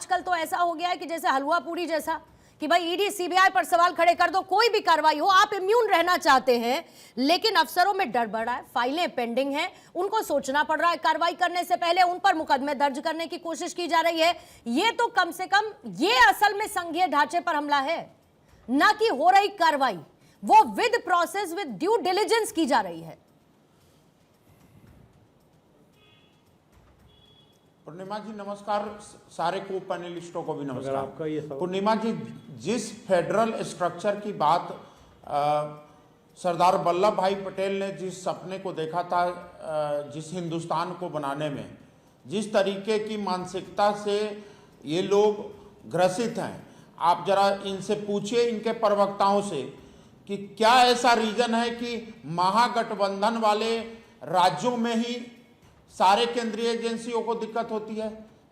आजकल तो ऐसा हो गया है कि जैसे हलवा पूरी जैसा, कि भाई ईडी सीबीआई पर सवाल खड़े कर दो, कोई भी कार्रवाई हो, आप इम्यून रहना चाहते हैं, लेकिन अफसरों में डर बढ़ा है, फाइलें पेंडिंग हैं, उनको सोचना पड़ रहा है, कार्रवाई करने से पहले उन पर मुकदमे दर्ज करने की कोशिश की जा रही है। ये तो कम से कम ये असल में संघीय ढांचे पर हमला है, ना कि हो रही कार्रवाई वो with process with due diligence की जा रही है। पूर्णिमा जी नमस्कार, सारे को पैनलिस्टों को भी नमस्कार। आपका ये पूर्णिमा जी, जिस फेडरल स्ट्रक्चर की बात सरदार वल्लभ भाई पटेल ने जिस सपने को देखा था, जिस हिंदुस्तान को बनाने में, जिस तरीके की मानसिकता से ये लोग ग्रसित हैं, आप जरा इनसे पूछिए, इनके प्रवक्ताओं से, कि क्या ऐसा रीजन है कि महागठबंधन वाले राज्यों में ही सारे केंद्रीय एजेंसियों को दिक्कत होती है?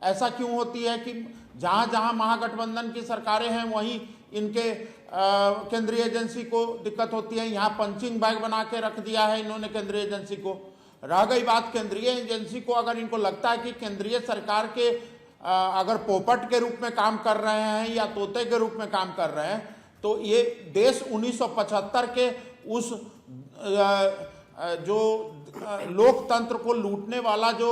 ऐसा क्यों होती है कि जहां जहां महागठबंधन की सरकारें हैं वहीं इनके केंद्रीय एजेंसी को दिक्कत होती है? यहाँ पंचिंग बैग बना के रख दिया है इन्होंने केंद्रीय एजेंसी को। रह गई बात केंद्रीय एजेंसी को, अगर इनको लगता है कि केंद्रीय सरकार के अगर पोपट के रूप में काम कर रहे हैं या तोते के रूप में काम कर रहे हैं, तो ये देश 1975 के उस जो लोकतंत्र को लूटने वाला जो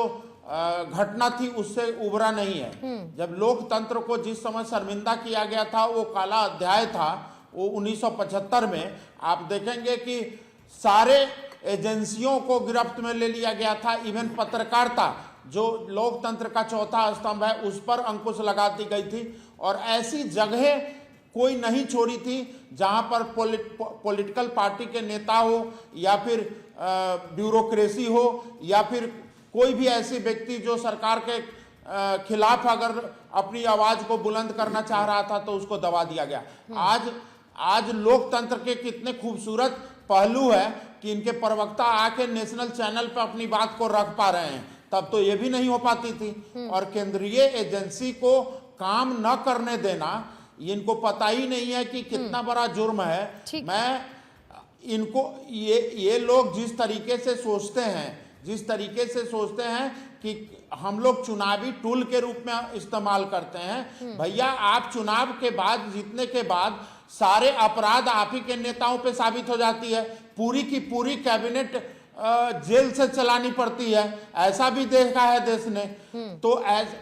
घटना थी उससे उबरा नहीं है। जब लोकतंत्र को जिस समय शर्मिंदा किया गया था, वो काला अध्याय था, वो 1975 में। आप देखेंगे कि सारे एजेंसियों को गिरफ्त में ले लिया गया था, इवन पत्रकारिता जो लोकतंत्र का चौथा स्तंभ है उस पर अंकुश लगा दी गई थी। और ऐसी जगह कोई नहीं छोड़ी थी जहां पर पॉलिटिकल पार्टी के नेता हो या फिर ब्यूरोक्रेसी हो या फिर कोई भी ऐसे व्यक्ति जो सरकार के खिलाफ अगर अपनी आवाज को बुलंद करना चाह रहा था तो उसको दबा दिया गया। आज लोकतंत्र के कितने खूबसूरत पहलू है कि इनके प्रवक्ता आके नेशनल चैनल पर अपनी बात को रख पा रहे हैं, तब तो ये भी नहीं हो पाती थी। और केंद्रीय एजेंसी को काम न करने देना, इनको पता ही नहीं है कि कितना बड़ा जुर्म है। मैं इनको ये लोग जिस तरीके से सोचते हैं कि हम लोग चुनावी टूल के रूप में इस्तेमाल करते हैं। भैया, आप चुनाव के बाद जीतने के बाद सारे अपराध आप ही के नेताओं पे साबित हो जाती है। पूरी की पूरी कैबिनेट जेल से चलानी पड़ती है, ऐसा भी देखा है देश ने। तो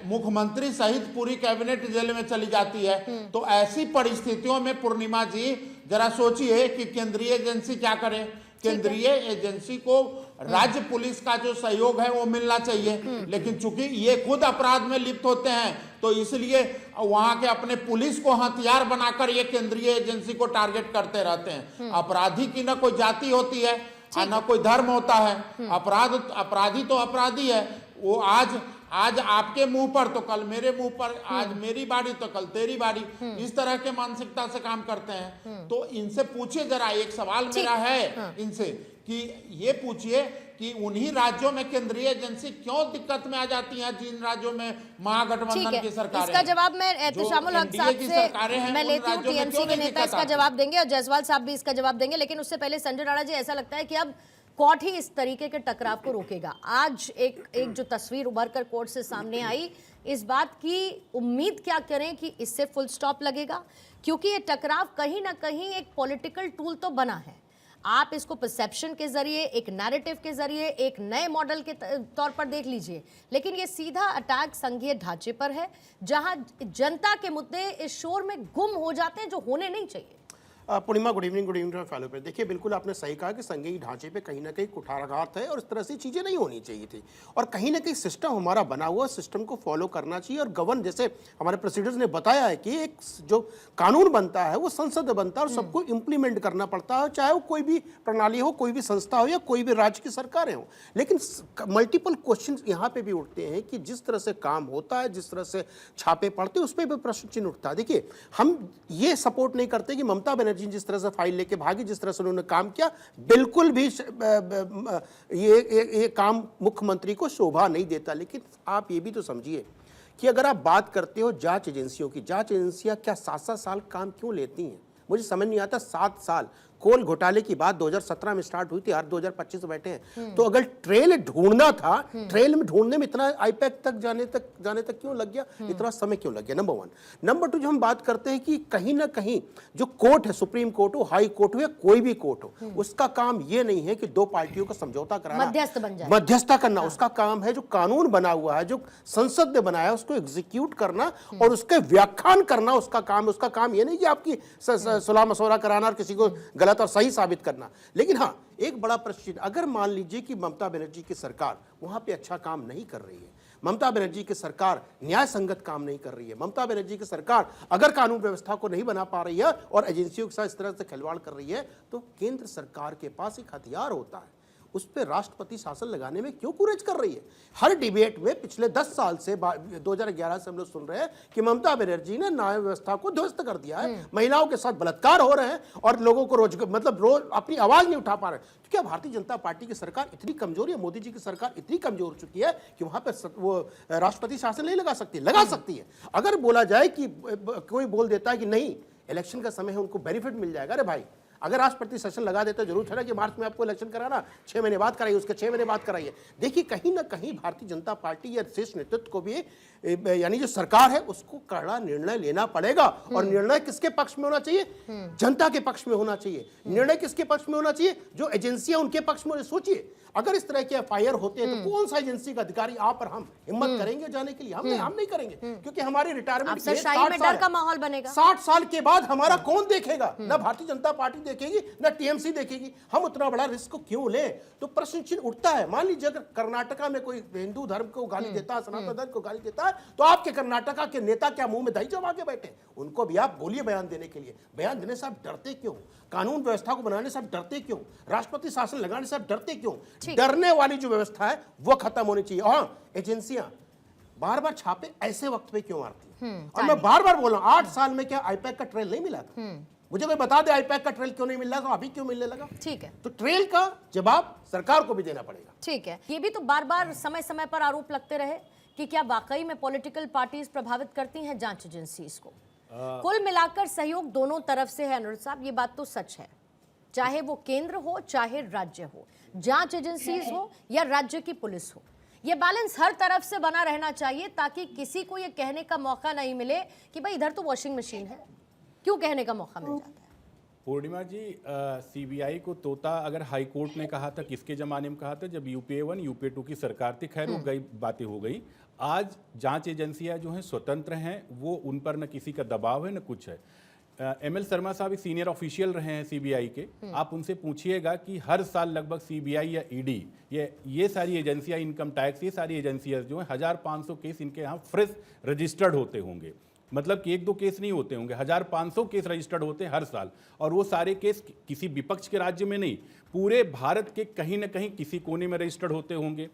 मुख्यमंत्री सहित पूरी कैबिनेट जेल में चली जाती है। तो ऐसी परिस्थितियों में पूर्णिमा जी जरा सोचिए कि केंद्रीय एजेंसी क्या करे। केंद्रीय एजेंसी को राज्य पुलिस का जो सहयोग है वो मिलना चाहिए, लेकिन चूंकि ये खुद अपराध में लिप्त होते हैं तो इसलिए वहां के अपने पुलिस को हथियार बनाकर ये केंद्रीय एजेंसी को टारगेट करते रहते हैं। अपराधी की न कोई जाति होती है ना कोई धर्म होता है। अपराधी तो अपराधी है। वो आज आपके मुंह पर तो कल मेरे मुंह पर, आज मेरी बारी तो कल तेरी बारी, इस तरह के मानसिकता से काम करते हैं। तो इनसे पूछिए जरा, एक सवाल मेरा है इनसे कि ये पूछिए कि उन्हीं राज्यों में केंद्रीय एजेंसी क्यों दिक्कत में आ जाती है जिन राज्यों में महागठबंधन की सरकार है। इसका जवाब मैं एहतशामुल हक साहब से मैं लेती हूँ, टीएमसी के नेता इसका जवाब देंगे और जायसवाल साहब भी इसका जवाब देंगे। लेकिन उससे पहले संजय राणा जी, ऐसा लगता है कि अब कोर्ट ही इस तरीके के टकराव को रोकेगा। आज एक जो तस्वीर उभर कर कोर्ट से सामने आई, इस बात की उम्मीद क्या करें कि इससे फुल स्टॉप लगेगा? क्योंकि ये टकराव कहीं ना कहीं एक पॉलिटिकल टूल तो बना है। आप इसको परसेप्शन के जरिए, एक नैरेटिव के जरिए, एक नए मॉडल के तौर पर देख लीजिए, लेकिन ये सीधा अटैक संघीय ढांचे पर है, जहां जनता के मुद्दे इस शोर में गुम हो जाते हैं जो होने नहीं चाहिए। पूर्णिमा, गुड इवनिंग फैलो पे। देखिए, बिल्कुल आपने सही कहा कि संघीय ढांचे पे कहीं ना कहीं कुठाराघात है और इस तरह से चीज़ें नहीं होनी चाहिए थी। और कहीं ना कहीं सिस्टम हमारा बना हुआ, सिस्टम को फॉलो करना चाहिए और गवर्न, जैसे हमारे प्रेसिडेंट्स ने बताया है कि एक जो कानून बनता है वो संसद बनता है और सबको इम्प्लीमेंट करना पड़ता है, चाहे वो कोई भी प्रणाली हो, कोई भी संस्था हो या कोई भी राज्य की सरकारें हो। लेकिन मल्टीपल क्वेश्चन यहाँ पे भी उठते हैं कि जिस तरह से काम होता है, जिस तरह से छापे पड़ते हैं, उस पर भी प्रश्न चिन्ह उठता है। देखिए, हम ये सपोर्ट नहीं करते कि ममता बनर्जी जिस तरह से फाइल लेके भागी, जिस तरह से उन्होंने काम किया, बिल्कुल भी ये काम मुख्यमंत्री को शोभा नहीं देता। लेकिन आप ये भी तो समझिए कि अगर आप बात करते हो जांच एजेंसियों की, जांच एजेंसियां क्या 7-7 साल काम क्यों लेती हैं? मुझे समझ नहीं आता। 7 साल कोल घोटाले की बात 2017 में स्टार्ट हुई थी, आज 2025 में बैठे हैं। तो अगर ट्रेल ढूंढना था, ट्रेल में ढूंढने में इतना आईपैक तक जाने तक क्यों लग गया, इतना समय क्यों लग गया? नंबर 1। नंबर 2, जो हम बात करते हैं कि कहीं ना कहीं जो कोर्ट है, सुप्रीम कोर्ट हो, हाई कोर्ट हो या कोई भी कोर्ट हो, उसका काम यह नहीं है कि दो पार्टियों का समझौता कराना, मध्यस्थ बन जाए, मध्यस्थता करना। उसका काम है जो कानून बना हुआ है, जो संसद ने बनाया, उसको एग्जीक्यूट करना और उसके व्याख्यान करना उसका काम। उसका काम यह नहीं कि आपकी सुलह मशवरा कराना और किसी को गलत और सही साबित करना। लेकिन हाँ, एक बड़ा प्रश्न, अगर मान लीजिए कि ममता बनर्जी की सरकार वहां पे अच्छा काम नहीं कर रही है, ममता बनर्जी की सरकार न्याय संगत काम नहीं कर रही है, ममता बनर्जी की सरकार अगर कानून व्यवस्था को नहीं बना पा रही है और एजेंसियों के साथ इस तरह से खिलवाड़ कर रही है, तो केंद्र सरकार के पास एक हथियार होता है, उस पर राष्ट्रपति शासन लगाने में क्यों कुरेज कर रही है? हर डिबेट में पिछले 10 साल से 2011 से हम लोग सुन रहे हैं कि ममता बनर्जी ने न्याय व्यवस्था को ध्वस्त कर दिया है, महिलाओं के साथ बलात्कार हो रहे हैं और लोगों को रोज अपनी आवाज नहीं उठा पा रहे। तो क्या भारतीय जनता पार्टी की सरकार इतनी कमजोर है, मोदी जी की सरकार इतनी कमजोर हो चुकी है कि वहां पर वो राष्ट्रपति शासन नहीं लगा सकती? लगा सकती है। अगर बोला जाए कि कोई बोल देता है कि नहीं इलेक्शन का समय है, उनको बेनिफिट मिल जाएगा, अरे भाई अगर राष्ट्रपति सेशन लगा देते जरूर है ना कि मार्च में आपको इलेक्शन कराना, 6 महीने बाद कराइए, उसके 6 महीने बाद कराइए। देखिए कहीं ना कहीं भारतीय जनता पार्टी या शीर्ष नेतृत्व को भी, यानी जो सरकार है, उसको कड़ा निर्णय लेना पड़ेगा। और निर्णय किसके पक्ष में होना चाहिए? जनता के पक्ष में होना चाहिए। निर्णय किसके पक्ष में होना चाहिए? जो एजेंसियां उनके पक्ष में। सोचिए अगर इस तरह के एफआईआर होते हैं तो कौन सा एजेंसी का अधिकारी आप और हम हिम्मत करेंगे जाने के लिए? हम नहीं करेंगे, क्योंकि हमारी रिटायरमेंट में डर का माहौल बनेगा। 60 साल के बाद हमारा कौन देखेगा? ना भारतीय जनता पार्टी देखेगी, ना टीएमसी देखेगी। हम उतना बड़ा रिस्क को क्यों लें? तो प्रश्न चिन्ह उठता है। मान लीजिए अगर कर्नाटका में कोई हिंदू धर्म को गाली देता है, सनातन धर्म को गाली देता है, तो आपके कर्नाटका के नेता क्या मुंह में दही जमा के बैठे? उनको भी आप बोलिए बयान देने के लिए। बयान देने से आप डरते क्यों? कानून व्यवस्था को बनाने से आप डरते क्यों? राष्ट्रपति शासन लगाने से आप डरते क्यों? डरने वाली जो व्यवस्था है वो खत्म होनी चाहिए। हाँ, एजेंसियां बार बार छापे ऐसे वक्त पे क्यों मारती हैं? और मैं बार बार बोल रहा हूं, 8 साल में क्या आईपैक का ट्रेल नहीं मिला था? मुझे कोई बता दे आईपैक का ट्रेल क्यों नहीं मिल रहा था, अभी क्यों मिलने लगा? ठीक है, तो ट्रेल का जवाब सरकार को भी देना पड़ेगा। ठीक है। ये भी तो बार बार समय समय पर आरोप लगते रहे कि क्या वाकई में पॉलिटिकल पार्टीज प्रभावित करती हैं जांच एजेंसीज को? कुल मिलाकर सहयोग दोनों तरफ से है अनुराग साहब, ये बात तो सच है, चाहे वो केंद्र हो चाहे राज्य हो, जांच एजेंसीज हो या राज्य की पुलिस हो। ये बैलेंस हर तरफ से बना रहना चाहिए ताकि किसी को ये कहने का मौका नहीं मिले कि भाई इधर तो वॉशिंग मशीन है, क्यों कहने का मौका मिल जाता है। पूर्णिमा जी, सीबीआई को तोता अगर हाई कोर्ट ने कहा था, किसके ज़माने में कहा था? जब यूपीए 1 यूपीए 2 की सरकार थी। खैर वो गई बातें हो गई। आज जांच एजेंसियां जो हैं स्वतंत्र हैं, वो उन पर न किसी का दबाव है न कुछ है। एमएल शर्मा साहब सीनियर ऑफिशियल रहे हैं सीबीआई के। आप उनसे पूछिएगा कि हर साल लगभग सीबीआई या ईडी ये सारी एजेंसियां, इनकम टैक्स, ये सारी एजेंसियां जो हैं 1500 केस इनके यहाँ फ्रेश रजिस्टर्ड होते होंगे। मतलब कि 1-2 केस नहीं होते होंगे, 1500 केस रजिस्टर्ड होते हैं हर साल। और वो सारे केस किसी विपक्ष के राज्य में नहीं, पूरे भारत के कहीं ना कहीं किसी कोने में रजिस्टर्ड होते होंगे।